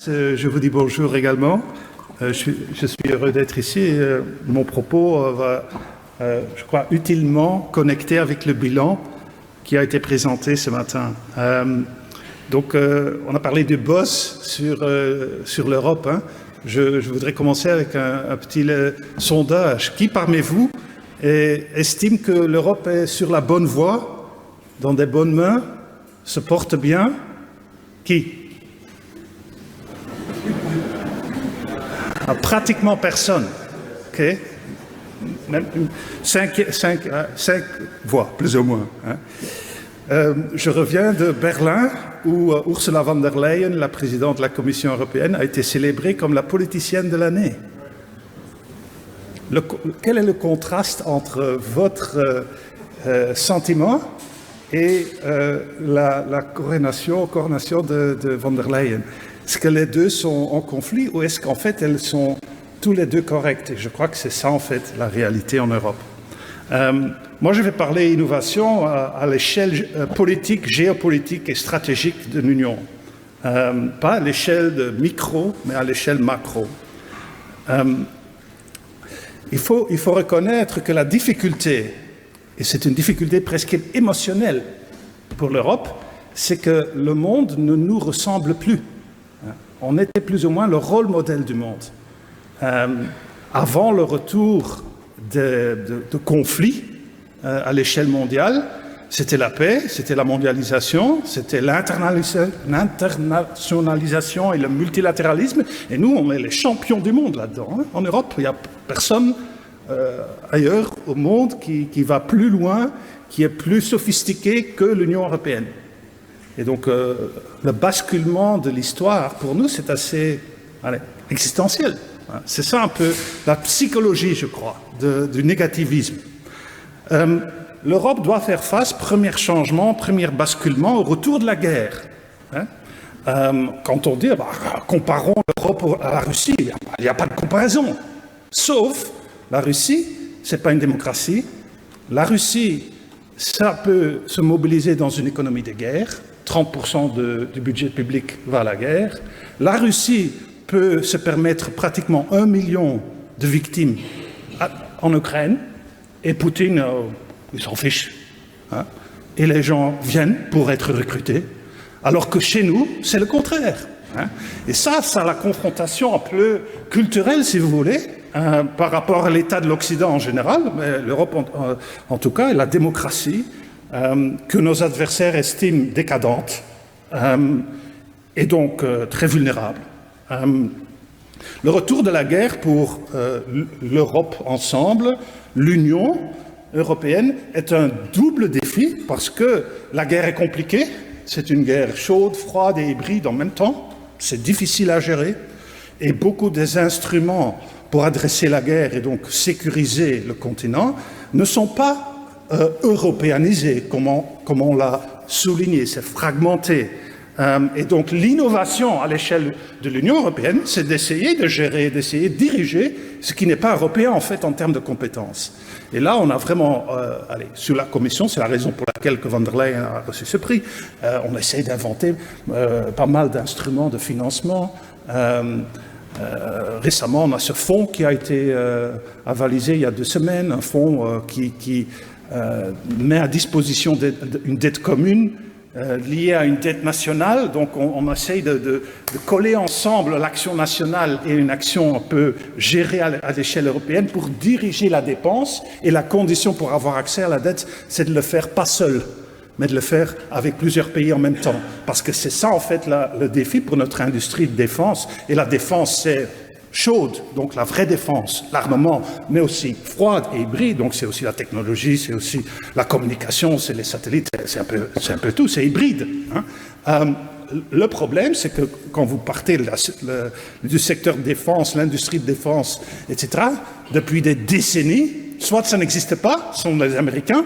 Je vous dis bonjour également. Je suis heureux d'être ici. Mon propos va, je crois, utilement connecter avec le bilan qui a été présenté ce matin. Donc, on a parlé du boss sur l'Europe. Hein. Je voudrais commencer avec un petit sondage. Qui parmi vous estime que l'Europe est sur la bonne voie, dans des bonnes mains, se porte bien? Qui? Pratiquement personne. Okay. Même 5 voix, plus ou moins. Hein. Je reviens de Berlin, où Ursula von der Leyen, la présidente de la Commission européenne, a été célébrée comme la politicienne de l'année. Quel est le contraste entre votre sentiment et la coordination de von der Leyen? Est-ce que les deux sont en conflit ou est-ce qu'en fait elles sont tous les deux correctes? Et je crois que c'est ça en fait la réalité en Europe. Moi je vais parler innovation à l'échelle politique, géopolitique et stratégique de l'Union. Pas à l'échelle de micro, mais à l'échelle macro. Il faut reconnaître que la difficulté, et c'est une difficulté presque émotionnelle pour l'Europe, c'est que le monde ne nous ressemble plus. On était plus ou moins le rôle modèle du monde. Avant le retour de conflits à l'échelle mondiale, c'était la paix, c'était la mondialisation, c'était l'internationalisation et le multilatéralisme. Et nous, on est les champions du monde là-dedans. Hein. En Europe, il n'y a personne ailleurs au monde qui va plus loin, qui est plus sophistiqué que l'Union européenne. Et donc, le basculement de l'histoire, pour nous, c'est assez existentiel. C'est ça un peu la psychologie, je crois, du négativisme. L'Europe doit faire face, premier changement, premier basculement, au retour de la guerre. Quand on dit, comparons l'Europe à la Russie, il n'y a pas de comparaison. Sauf, la Russie, ce n'est pas une démocratie. La Russie, ça peut se mobiliser dans une économie de guerre. 30% du budget public va à la guerre. La Russie peut se permettre pratiquement 1 million de victimes en Ukraine. Et Poutine, il s'en fiche. Hein. Et les gens viennent pour être recrutés. Alors que chez nous, c'est le contraire. Hein. Et ça, la confrontation un peu culturelle, si vous voulez, par rapport à l'état de l'Occident en général, mais l'Europe en tout cas, et la démocratie, que nos adversaires estiment décadente et donc très vulnérable. Le retour de la guerre pour l'Europe ensemble, l'Union européenne, est un double défi parce que la guerre est compliquée, c'est une guerre chaude, froide et hybride en même temps, c'est difficile à gérer et beaucoup des instruments pour adresser la guerre et donc sécuriser le continent ne sont pas européanisé, comme on l'a souligné, c'est fragmenté. Et donc l'innovation à l'échelle de l'Union européenne, c'est d'essayer de gérer, d'essayer de diriger ce qui n'est pas européen en fait en termes de compétences. Et là, on a vraiment, sur la Commission, c'est la raison pour laquelle von der Leyen a reçu ce prix, on essaie d'inventer pas mal d'instruments de financement. Récemment, on a ce fonds qui a été avalisé il y a 2 semaines, un fonds qui met à disposition une dette commune liée à une dette nationale. Donc on essaye de coller ensemble l'action nationale et une action un peu gérée à l'échelle européenne pour diriger la dépense. Et la condition pour avoir accès à la dette, c'est de le faire pas seul, mais de le faire avec plusieurs pays en même temps. Parce que c'est ça en fait le défi pour notre industrie de défense. Et la défense, c'est chaude, donc la vraie défense, l'armement, mais aussi froide et hybride, donc c'est aussi la technologie, c'est aussi la communication, c'est les satellites, c'est un peu tout, c'est hybride. Hein. Le problème, c'est que quand vous partez du secteur de défense, l'industrie de défense, etc., depuis des décennies, soit ça n'existe pas, ce sont les Américains,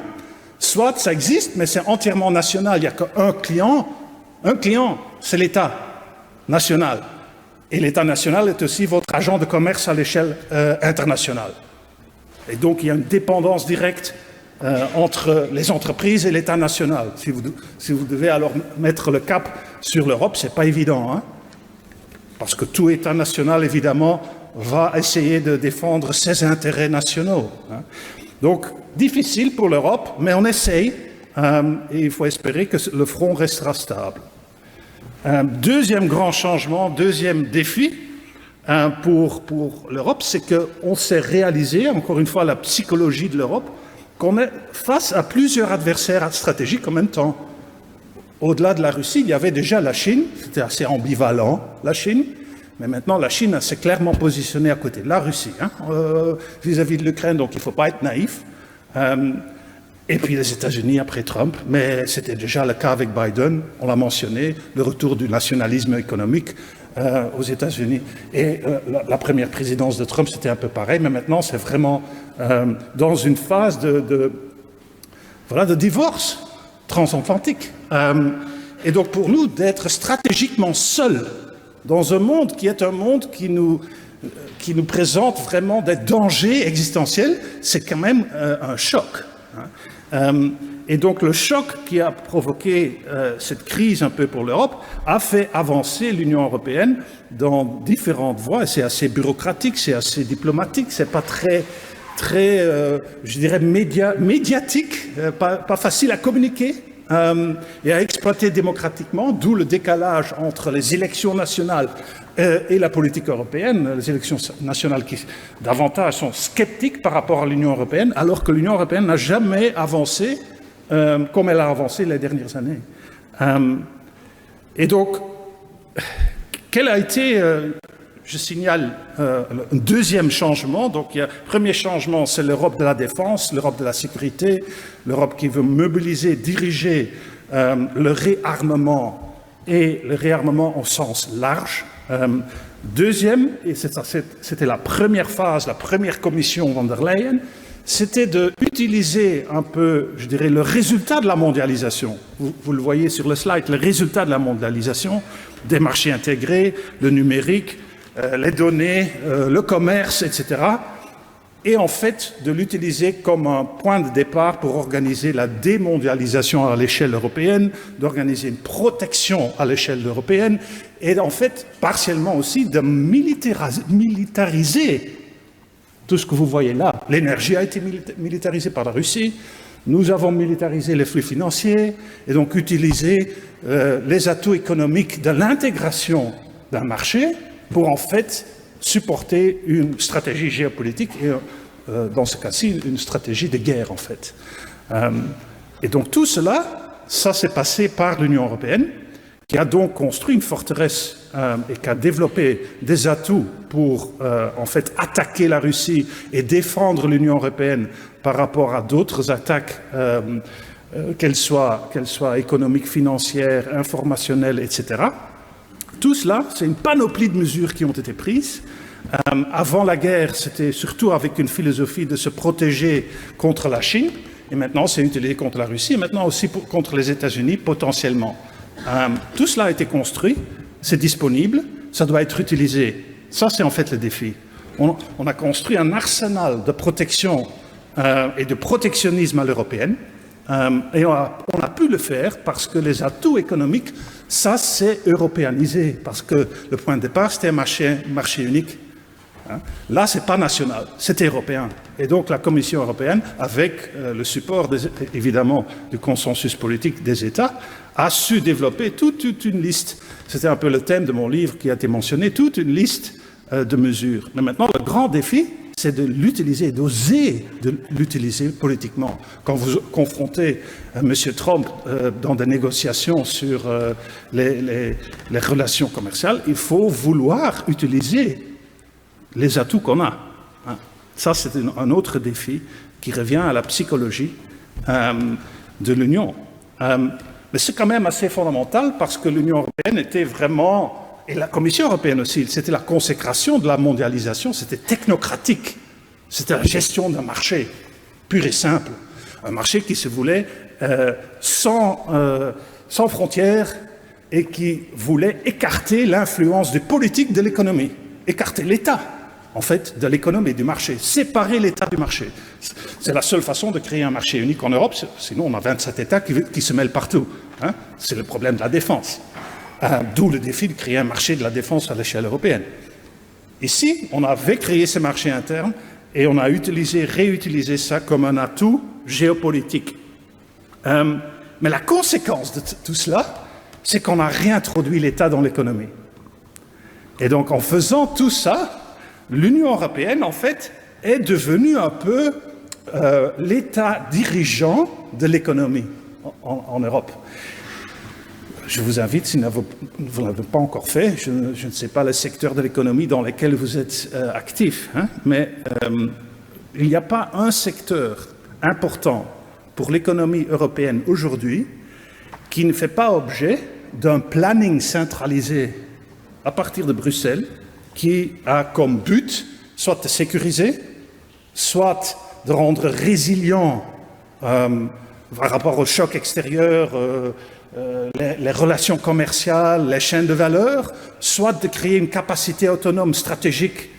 soit ça existe, mais c'est entièrement national, il n'y a qu'un client, c'est l'État national. Et l'État national est aussi votre agent de commerce à l'échelle internationale. Et donc, il y a une dépendance directe entre les entreprises et l'État national. Si vous devez alors mettre le cap sur l'Europe, ce n'est pas évident. Hein. parce que tout État national, évidemment, va essayer de défendre ses intérêts nationaux. Donc, difficile pour l'Europe, mais on essaye, et il faut espérer que le front restera stable. Deuxième grand changement, deuxième défi pour l'Europe, c'est qu'on s'est réalisé, encore une fois, la psychologie de l'Europe, qu'on est face à plusieurs adversaires stratégiques en même temps. Au-delà de la Russie, il y avait déjà la Chine, c'était assez ambivalent, la Chine, mais maintenant la Chine s'est clairement positionnée à côté de la Russie, vis-à-vis de l'Ukraine, donc il ne faut pas être naïf. Et puis les États-Unis après Trump, mais c'était déjà le cas avec Biden, on l'a mentionné, le retour du nationalisme économique aux États-Unis. Et la première présidence de Trump, c'était un peu pareil, mais maintenant c'est vraiment dans une phase de divorce transatlantique. Et donc pour nous, d'être stratégiquement seuls dans un monde qui est un monde qui nous présente vraiment des dangers existentiels, c'est quand même un choc. Et donc le choc qui a provoqué cette crise un peu pour l'Europe a fait avancer l'Union européenne dans différentes voies. C'est assez bureaucratique, c'est assez diplomatique, c'est pas très je dirais, médiatique, pas facile à communiquer et à exploiter démocratiquement, d'où le décalage entre les élections nationales et la politique européenne. Les élections nationales qui, davantage, sont sceptiques par rapport à l'Union européenne, alors que l'Union européenne n'a jamais avancé comme elle a avancé les dernières années. Et donc, quel a été... je signale un deuxième changement. Donc, le premier changement, c'est l'Europe de la défense, l'Europe de la sécurité, l'Europe qui veut mobiliser, diriger le réarmement et le réarmement au sens large. Deuxième, et c'était la première phase, la première commission von der Leyen, c'était d'utiliser un peu, je dirais, le résultat de la mondialisation. Vous le voyez sur le slide, le résultat de la mondialisation, des marchés intégrés, le numérique, les données, le commerce, etc. Et en fait, de l'utiliser comme un point de départ pour organiser la démondialisation à l'échelle européenne, d'organiser une protection à l'échelle européenne, et en fait, partiellement aussi, de militariser tout ce que vous voyez là. L'énergie a été militarisée par la Russie, nous avons militarisé les flux financiers, et donc utilisé les atouts économiques de l'intégration d'un marché pour en fait supporter une stratégie géopolitique et dans ce cas-ci une stratégie de guerre en fait. Et donc tout cela, ça s'est passé par l'Union européenne qui a donc construit une forteresse et qui a développé des atouts pour en fait attaquer la Russie et défendre l'Union européenne par rapport à d'autres attaques qu'elles soient économiques, financières, informationnelles, etc. Tout cela, c'est une panoplie de mesures qui ont été prises. Avant la guerre, c'était surtout avec une philosophie de se protéger contre la Chine, et maintenant c'est utilisé contre la Russie, et maintenant aussi contre les États-Unis potentiellement. Tout cela a été construit, c'est disponible, ça doit être utilisé. Ça, c'est en fait le défi. On a construit un arsenal de protection et de protectionnisme à l'européenne, et on a pu le faire parce que les atouts économiques, ça c'est européanisé, parce que le point de départ c'était un marché unique. Là, ce n'est pas national, c'est européen. Et donc la Commission européenne, avec le support évidemment du consensus politique des États, a su développer toute une liste. C'était un peu le thème de mon livre qui a été mentionné, toute une liste de mesures. Mais maintenant, le grand défi, c'est de l'utiliser, d'oser de l'utiliser politiquement. Quand vous confrontez M. Trump dans des négociations sur les relations commerciales, il faut vouloir utiliser les atouts qu'on a. Ça, c'est un autre défi qui revient à la psychologie de l'Union. Mais c'est quand même assez fondamental parce que l'Union européenne était vraiment... Et la Commission européenne aussi, c'était la consécration de la mondialisation, c'était technocratique. C'était la gestion d'un marché pur et simple. Un marché qui se voulait sans frontières et qui voulait écarter l'influence des politiques de l'économie, écarter l'État, en fait, de l'économie et du marché, séparer l'État du marché. C'est la seule façon de créer un marché unique en Europe, sinon on a 27 États qui se mêlent partout. C'est le problème de la défense. D'où le défi de créer un marché de la défense à l'échelle européenne. Ici, on avait créé ce marché interne et on a réutilisé ça comme un atout géopolitique. Mais la conséquence de tout cela, c'est qu'on a réintroduit l'État dans l'économie. Et donc, en faisant tout ça, l'Union européenne, en fait, est devenue un peu l'État dirigeant de l'économie en Europe. Je vous invite, si vous ne l'avez pas encore fait, je ne sais pas le secteur de l'économie dans lequel vous êtes actif, hein, mais il n'y a pas un secteur important pour l'économie européenne aujourd'hui qui ne fait pas objet d'un planning centralisé à partir de Bruxelles qui a comme but soit de sécuriser, soit de rendre résilient par rapport au choc extérieur, les relations commerciales, les chaînes de valeur, soit de créer une capacité autonome stratégique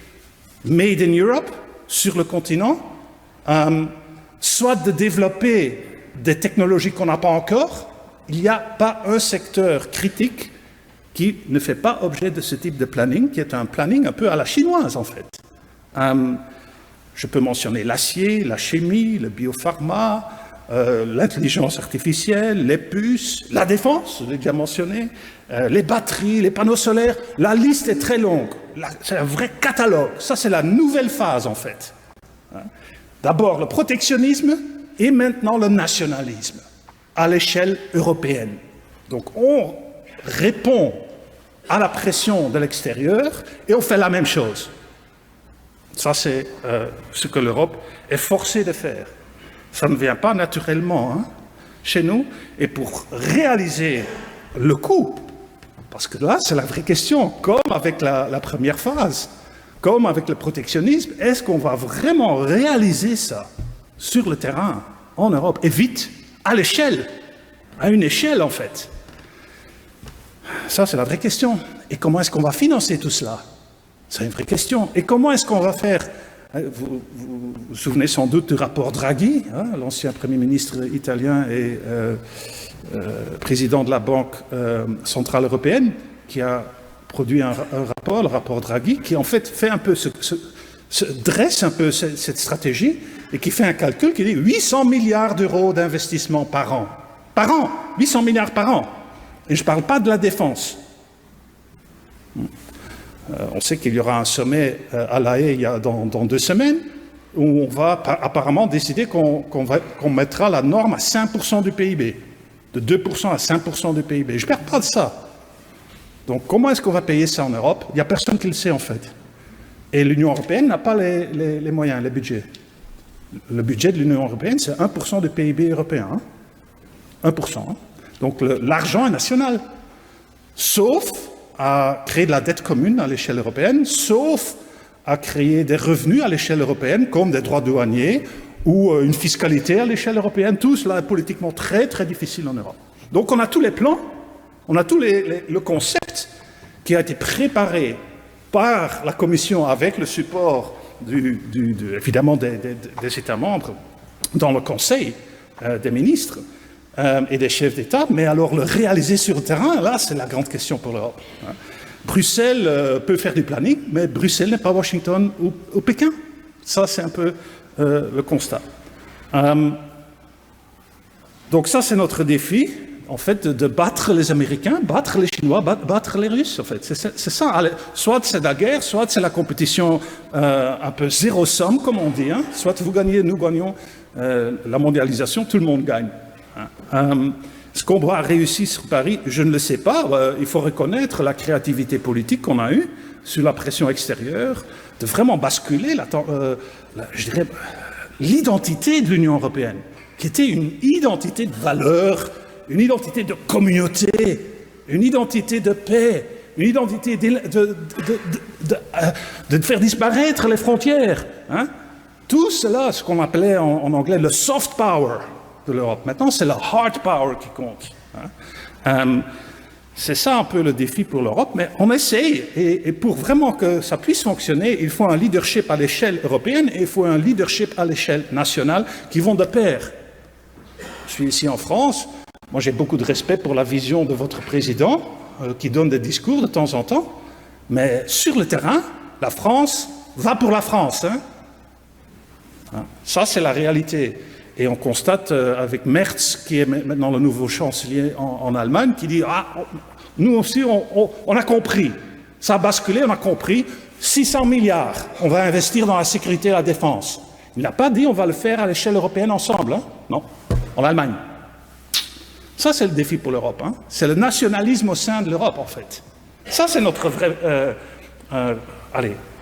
made in Europe sur le continent, soit de développer des technologies qu'on n'a pas encore. Il n'y a pas un secteur critique qui ne fait pas objet de ce type de planning, qui est un planning un peu à la chinoise en fait. Je peux mentionner l'acier, la chimie, le biopharma, l'intelligence artificielle, les puces, la défense, je l'ai déjà mentionné, les batteries, les panneaux solaires. La liste est très longue. C'est un vrai catalogue. Ça, c'est la nouvelle phase, en fait. D'abord, le protectionnisme et maintenant le nationalisme à l'échelle européenne. Donc, on répond à la pression de l'extérieur et on fait la même chose. Ça, c'est ce que l'Europe est forcée de faire. Ça ne vient pas naturellement hein, chez nous. Et pour réaliser le coût, parce que là, c'est la vraie question, comme avec la première phase, comme avec le protectionnisme, est-ce qu'on va vraiment réaliser ça sur le terrain, en Europe, et vite, à l'échelle, à une échelle en fait? Ça, c'est la vraie question. Et comment est-ce qu'on va financer tout cela? C'est une vraie question. Et comment est-ce qu'on va faire? Vous vous souvenez sans doute du rapport Draghi, hein, l'ancien Premier ministre italien et président de la Banque centrale européenne, qui a produit un rapport, le rapport Draghi, qui en fait fait un peu dresse un peu cette stratégie et qui fait un calcul qui dit 800 milliards d'euros d'investissement par an. Par an, 800 milliards par an. Et je ne parle pas de la défense. On sait qu'il y aura un sommet à La Haye dans 2 semaines où on va apparemment décider qu'on mettra la norme à 5% du PIB, de 2% à 5% du PIB. Je ne perds pas de ça. Donc comment est-ce qu'on va payer ça en Europe? Il n'y a personne qui le sait en fait. Et l'Union européenne n'a pas les moyens, les budgets. Le budget de l'Union européenne, c'est 1% du PIB européen. Hein? 1%. Hein? Donc l'argent est national. Sauf à créer de la dette commune à l'échelle européenne, sauf à créer des revenus à l'échelle européenne, comme des droits douaniers ou une fiscalité à l'échelle européenne. Tout cela est politiquement très, très difficile en Europe. Donc on a tous les plans, on a tout le concept qui a été préparé par la Commission avec le support évidemment des États membres dans le Conseil des ministres et des chefs d'État, mais alors le réaliser sur le terrain, là, c'est la grande question pour l'Europe. Bruxelles peut faire du planning, mais Bruxelles n'est pas Washington ou Pékin. Ça, c'est un peu le constat. Donc ça, c'est notre défi, en fait, de battre les Américains, battre les Chinois, battre les Russes, en fait. C'est ça. Soit c'est la guerre, soit c'est la compétition un peu zéro-somme, comme on dit. Hein. Soit vous gagnez, nous gagnons. La mondialisation, tout le monde gagne. Est-ce qu'on doit réussir sur Paris? Je ne le sais pas. Il faut reconnaître la créativité politique qu'on a eue sous la pression extérieure, de vraiment basculer, je dirais, l'identité de l'Union européenne, qui était une identité de valeurs, une identité de communauté, une identité de paix, une identité de faire disparaître les frontières. Hein? Tout cela, ce qu'on appelait en anglais le soft power de l'Europe. Maintenant, c'est le hard power qui compte. Hein? C'est ça un peu le défi pour l'Europe, mais on essaye. Et pour vraiment que ça puisse fonctionner, il faut un leadership à l'échelle européenne et il faut un leadership à l'échelle nationale qui vont de pair. Je suis ici en France. Moi, j'ai beaucoup de respect pour la vision de votre président, qui donnent des discours de temps en temps, mais sur le terrain, la France va pour la France. Ça, c'est la réalité. Et on constate avec Merz, qui est maintenant le nouveau chancelier en Allemagne, qui dit « Ah, nous aussi, on a compris. Ça a basculé, on a compris. 600 milliards, on va investir dans la sécurité et la défense. » Il n'a pas dit « On va le faire à l'échelle européenne ensemble. » Non, en Allemagne. Ça, c'est le défi pour l'Europe. C'est le nationalisme au sein de l'Europe, en fait. Ça, c'est notre vrai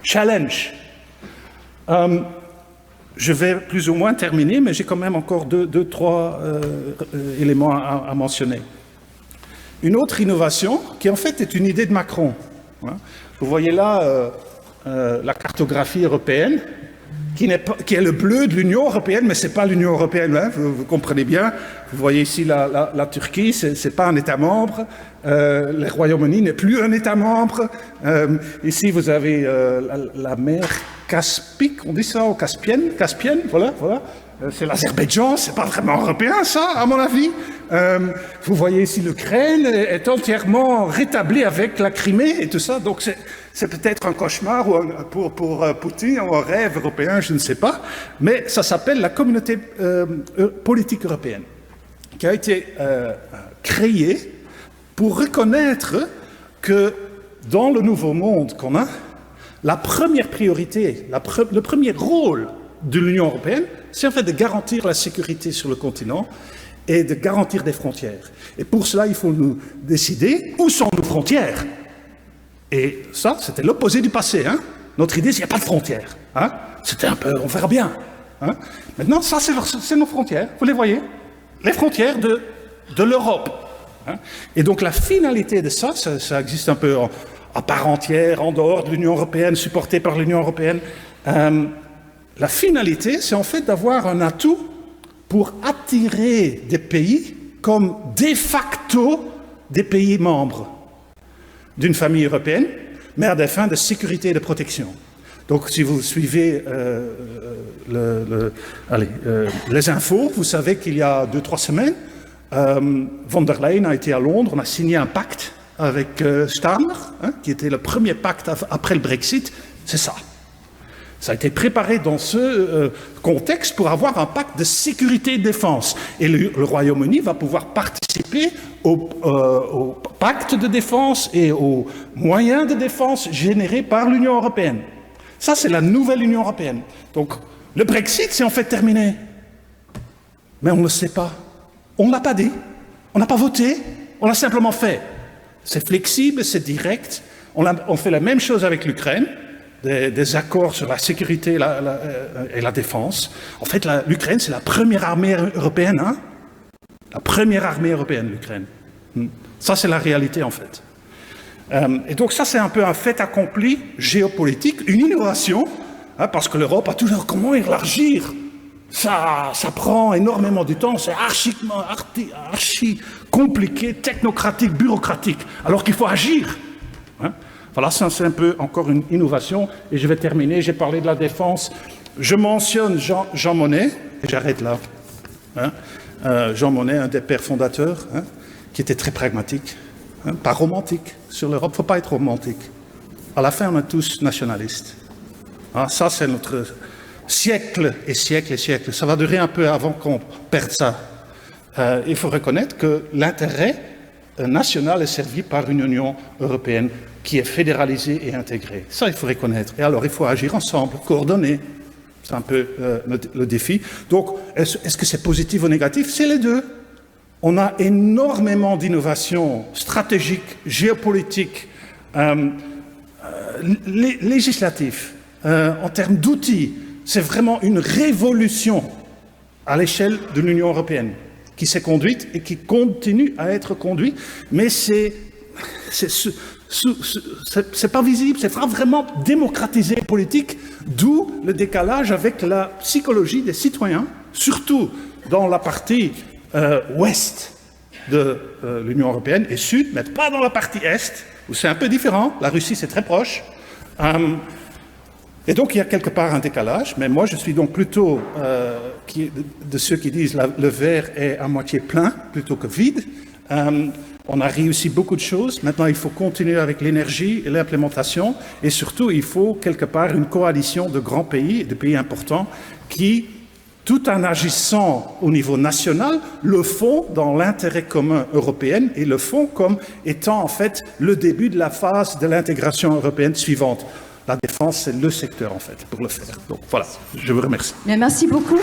challenge. Je vais plus ou moins terminer, mais j'ai quand même encore trois éléments à mentionner. Une autre innovation, qui en fait est une idée de Macron. Vous voyez là la cartographie européenne, qui est le bleu de l'Union européenne, mais ce n'est pas l'Union européenne, vous comprenez bien. Vous voyez ici la Turquie, ce n'est pas un État membre. Le Royaume-Uni n'est plus un État membre. Ici, vous avez la mer Caspique, on dit ça, ou Caspienne, voilà. C'est l'Azerbaïdjan, c'est pas vraiment européen, ça, à mon avis. Vous voyez ici l'Ukraine est entièrement rétablie avec la Crimée et tout ça, donc c'est peut-être un cauchemar pour Poutine ou un rêve européen, je ne sais pas, mais ça s'appelle la communauté politique européenne, qui a été créée pour reconnaître que dans le nouveau monde qu'on a, la première priorité, le premier rôle de l'Union européenne, c'est en fait de garantir la sécurité sur le continent et de garantir des frontières. Et pour cela, il faut nous décider où sont nos frontières. Et ça, c'était l'opposé du passé. Notre idée, c'est qu'il n'y a pas de frontières. C'était un peu, on verra bien. Maintenant, ça, c'est nos frontières. Vous les voyez? Les frontières de l'Europe. Et donc, la finalité de ça, ça existe un peu à part entière, en dehors de l'Union européenne, supportée par l'Union européenne. La finalité, c'est en fait d'avoir un atout pour attirer des pays comme de facto des pays membres d'une famille européenne, mais à des fins de sécurité et de protection. Donc, si vous suivez les infos, vous savez qu'il y a 2-3 semaines, von der Leyen a été à Londres, on a signé un pacte avec Starmer, qui était le premier pacte après le Brexit, c'est ça. Ça a été préparé dans ce contexte pour avoir un pacte de sécurité et de défense. Et le Royaume-Uni va pouvoir participer au pacte de défense et aux moyens de défense générés par l'Union européenne. Ça, c'est la nouvelle Union européenne. Donc, le Brexit, c'est en fait terminé. Mais on ne le sait pas. On ne l'a pas dit. On n'a pas voté. On l'a simplement fait. C'est flexible, c'est direct. On fait la même chose avec l'Ukraine. Des accords sur la sécurité et la défense. En fait, l'Ukraine, c'est la première armée européenne. La première armée européenne, l'Ukraine. Ça, c'est la réalité, en fait. Et donc, ça, c'est un peu un fait accompli géopolitique, une innovation, parce que l'Europe a toujours comment élargir. Ça prend énormément de temps, c'est archi compliqué, technocratique, bureaucratique, alors qu'il faut agir. Voilà, ça c'est un peu encore une innovation. Et je vais terminer, j'ai parlé de la défense. Je mentionne Jean Monnet, et j'arrête là. Jean Monnet, un des pères fondateurs, qui était très pragmatique, pas romantique sur l'Europe. Il ne faut pas être romantique. À la fin, on est tous nationalistes. Ça, c'est notre siècle et siècle et siècle. Ça va durer un peu avant qu'on perde ça. Il faut reconnaître que l'intérêt national est servi par une Union européenne qui est fédéralisée et intégrée. Ça, il faut reconnaître. Et alors, il faut agir ensemble, coordonner. C'est un peu le défi. Donc, est-ce que c'est positif ou négatif? C'est les deux. On a énormément d'innovations stratégiques, géopolitiques, législatives, en termes d'outils. C'est vraiment une révolution à l'échelle de l'Union européenne qui s'est conduite et qui continue à être conduite, mais c'est pas visible, c'est pas vraiment démocratisé politique, d'où le décalage avec la psychologie des citoyens, surtout dans la partie ouest de l'Union européenne et sud, mais pas dans la partie est, où c'est un peu différent. La Russie, c'est très proche. Et donc, il y a quelque part un décalage, mais moi, je suis donc plutôt de ceux qui disent le verre est à moitié plein plutôt que vide. On a réussi beaucoup de choses. Maintenant, il faut continuer avec l'énergie et l'implémentation. Et surtout, il faut quelque part une coalition de grands pays, de pays importants, qui, tout en agissant au niveau national, le font dans l'intérêt commun européen et le font comme étant en fait le début de la phase de l'intégration européenne suivante. La défense, c'est le secteur en fait pour le faire. Donc voilà, je vous remercie. Merci beaucoup.